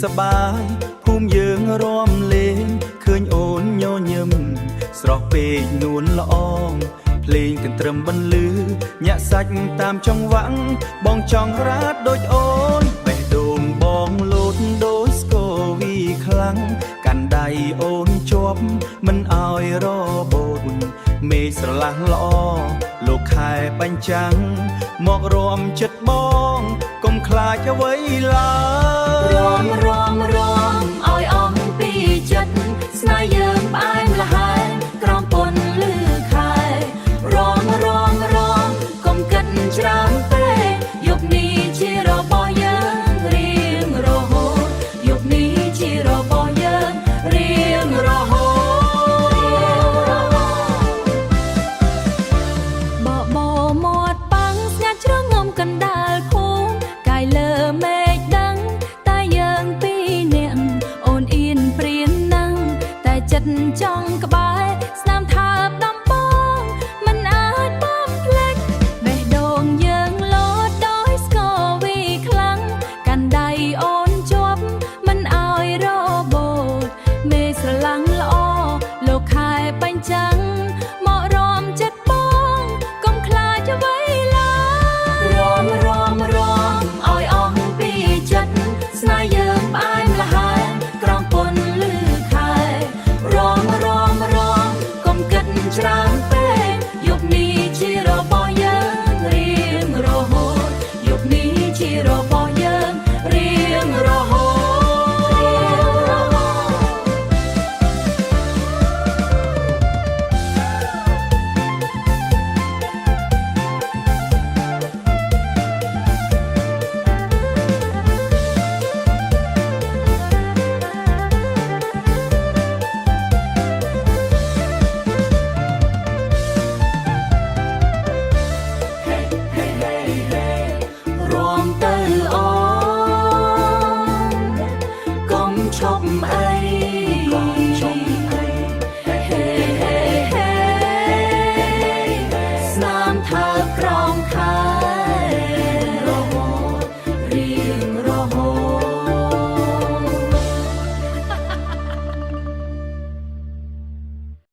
សบายភូមិយើងរំលេងឃើញអូនញញឹមស្រស់ពេកនួនល្អភ្លេងកន្ទ្រឹមបន្លឺញាក់សាច់តាមចង្វាក់បងចង់រាតដូចអូនបេះដូងបងលោតដូចស្គរវីខ្លាំងកាន់ដៃអូនជាប់មិនអោយរបូតមេឃស្រឡះល្អលោកខែបញ្ចាំងមករំចិត្តបងកុំខ្លាចអ្វីឡើយរំ